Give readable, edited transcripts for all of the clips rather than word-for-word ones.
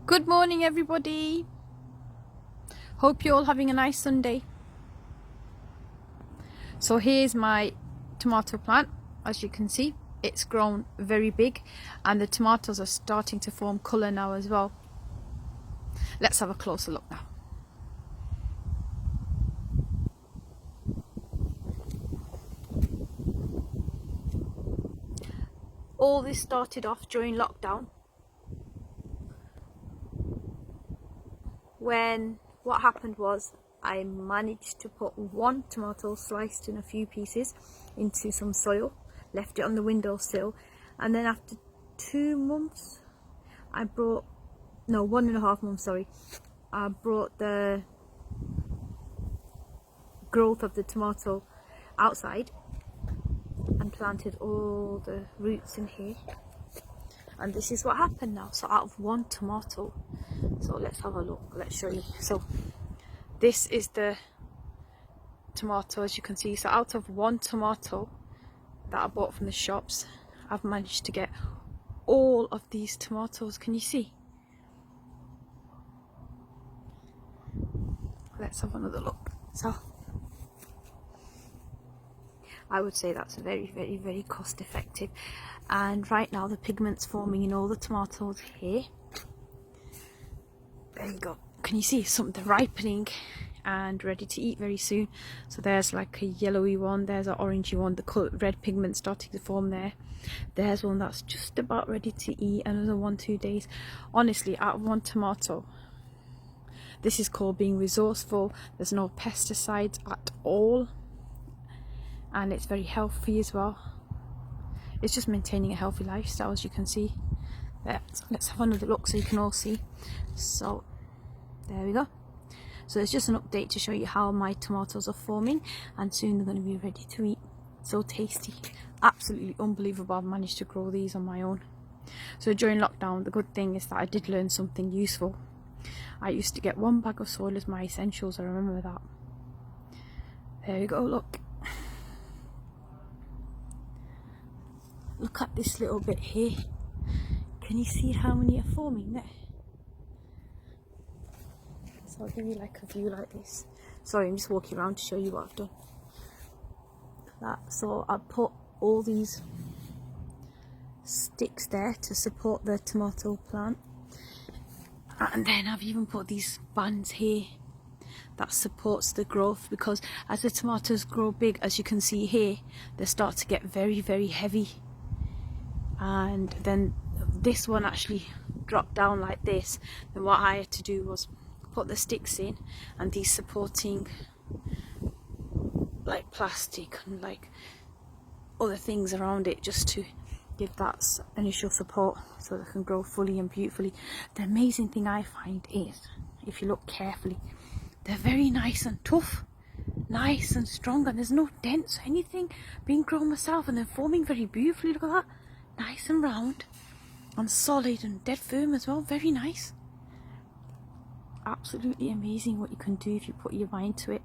Good morning, everybody. Hope you're all having a nice Sunday. So here's my tomato plant. As you can see, it's grown very big and the tomatoes are starting to form colour now as well. Let's have a closer look now. All this started off during lockdown, when what happened was I managed to put one tomato sliced in a few pieces into some soil, left it on the windowsill, and then after 2 months, 1.5 months, I brought the growth of the tomato outside and planted all the roots in here, and this is what happened now. So out of one tomato, so let's have a look, let's show you. So this is the tomato, as you can see. So out of one tomato that I bought from the shops, I've managed to get all of these tomatoes. Can you see? Let's have another look. So I would say that's very, very, very cost effective. And right now the pigment's forming in all the tomatoes here. There you go. Can you see some? They're ripening and ready to eat very soon. So there's like a yellowy one, there's an orangey one, the red pigment starting to form there. There's one that's just about ready to eat, another 1-2 days. Honestly, out of one tomato, this is called being resourceful. There's no pesticides at all, and it's very healthy as well. It's just maintaining a healthy lifestyle, as you can see there. So let's have another look so you can all see. So there we go. So it's just an update to show you how my tomatoes are forming, and soon they're going to be ready to eat. So tasty, absolutely unbelievable. I've managed to grow these on my own. So during lockdown, the good thing is that I did learn something useful. I used to get 1 bag of soil as my essentials, I remember that. There we go, look. Look at this little bit here. Can you see how many are forming there? So I'll give you like a view like this. Sorry, I'm just walking around to show you what I've done. So I put all these sticks there to support the tomato plant. And then I've even put these bands here that supports the growth, because as the tomatoes grow big, as you can see here, they start to get very, very heavy. And then this one actually dropped down like this. Then what I had to do was put the sticks in and these supporting like plastic and like other things around it, just to give that initial support so they can grow fully and beautifully. The amazing thing I find is, if you look carefully, they're very nice and tough, nice and strong, and there's no dents or anything being grown myself, and they're forming very beautifully. Look at that, nice and round and solid and dead firm as well. Very nice. Absolutely amazing what you can do if you put your mind to it.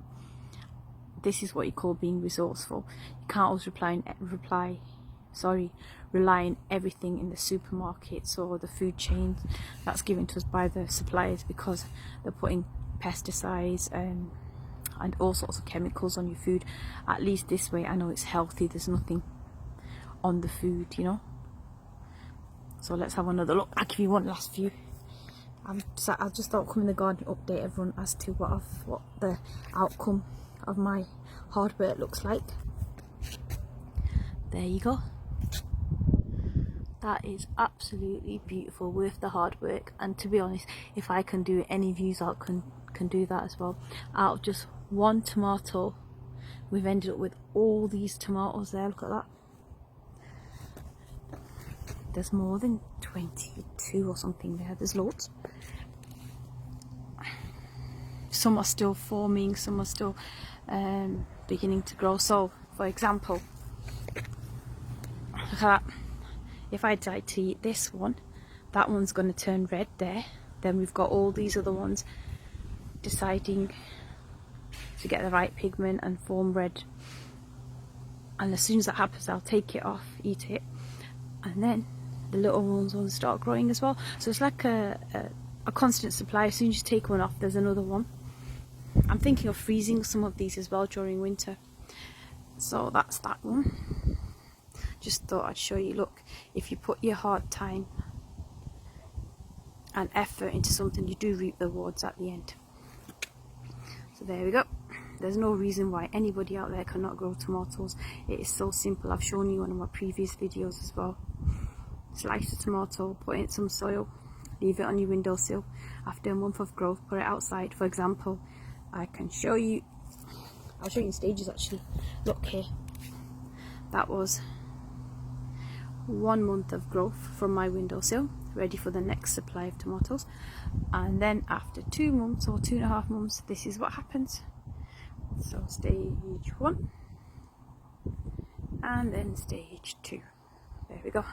This is what you call being resourceful. You can't always rely on everything in the supermarkets or the food chains that's given to us by the suppliers, because they're putting pesticides and all sorts of chemicals on your food. At least this way I know it's healthy, there's nothing on the food, you know. So let's have another look. I'll give you one last view. I just thought I'd come in the garden, update everyone as to what the outcome of my hard work looks like. There you go. That is absolutely beautiful, worth the hard work. And to be honest, if I can do it, any views out can do that as well. Out of just one tomato, we've ended up with all these tomatoes there. Look at that. There's more than 22 or something there. There's loads. Some are still forming, some are still beginning to grow. So for example, look at that. If I decide to eat this one, that one's going to turn red there. Then we've got all these other ones deciding to get the right pigment and form red. And as soon as that happens, I'll take it off, eat it, and then the little ones will start growing as well. So it's like a a constant supply. As soon as you take one off, there's another one. I'm thinking of freezing some of these as well during winter. So that's that one. Just thought I'd show you. Look, if you put your hard time and effort into something, you do reap the rewards at the end. So there we go. There's no reason why anybody out there cannot grow tomatoes. It is so simple. I've shown you one of my previous videos as well. Slice a tomato, put it in some soil, leave it on your windowsill. After a month of growth, put it outside. For example, I can show you, I'll show you in stages actually. Look here, that was 1 month of growth from my windowsill, ready for the next supply of tomatoes. And then after 2 months or 2.5 months, this is what happens. So stage 1 and then stage 2. There we go.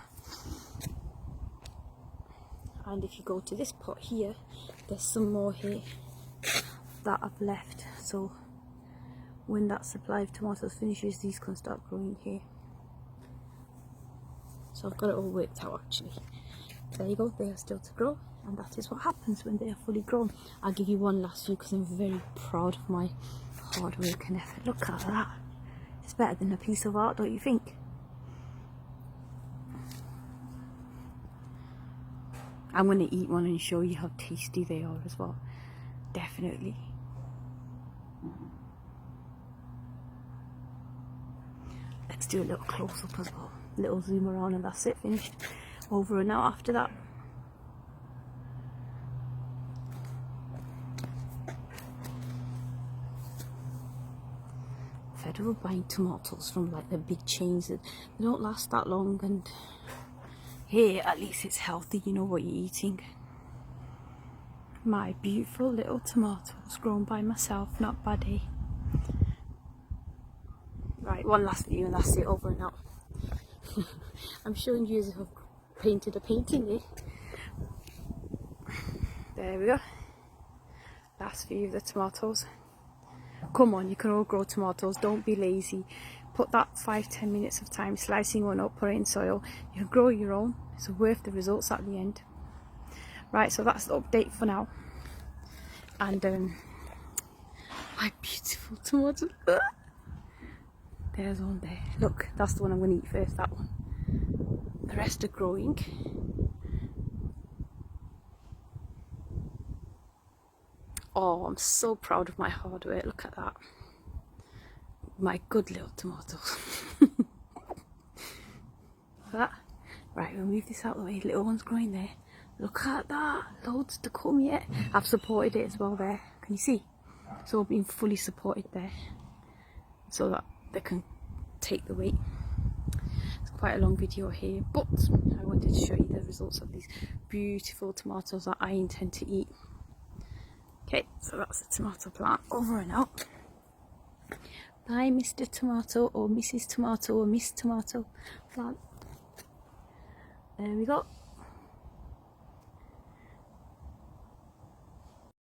And if you go to this pot here, there's some more here that I've left. So when that supply of tomatoes finishes, these can start growing here. So I've got it all worked out actually. There you go, they are still to grow, and that is what happens when they are fully grown. I'll give you one last view because I'm very proud of my hard work and effort. Look at that. It's better than a piece of art, don't you think? I'm going to eat one and show you how tasty they are as well. Definitely. Let's do a little close up as well. Little zoom around, and that's it, finished. Over and out after that. Fed up of buying tomatoes from like the big chains. They don't last that long, and here at least it's healthy, you know what you're eating. My beautiful little tomatoes grown by myself, not bad, eh? Right, one last view and that's it, over and out. I'm showing you as if I've painted a painting, eh? There we go. Last view of the tomatoes. Come on, you can all grow tomatoes, don't be lazy. Put that 5-10 minutes of time slicing one up, put it in soil. You can grow your own, it's worth the results at the end. Right, so that's the update for now. And my beautiful tomatoes. There's one there. Look, that's the one I'm going to eat first, that one. The rest are growing. Oh, I'm so proud of my hard work. Look at that. My good little tomatoes. That. Right, we'll move this out of the way. Little one's growing there. Look at that. Loads to come yet. I've supported it as well there. Can you see? It's all being fully supported there, so that they can take the weight. It's quite a long video here, but I wanted to show you the results of these beautiful tomatoes that I intend to eat. Okay, so that's the tomato plant, over and out. Bye, Mr. Tomato or Mrs. Tomato or Miss Tomato plant. There we go.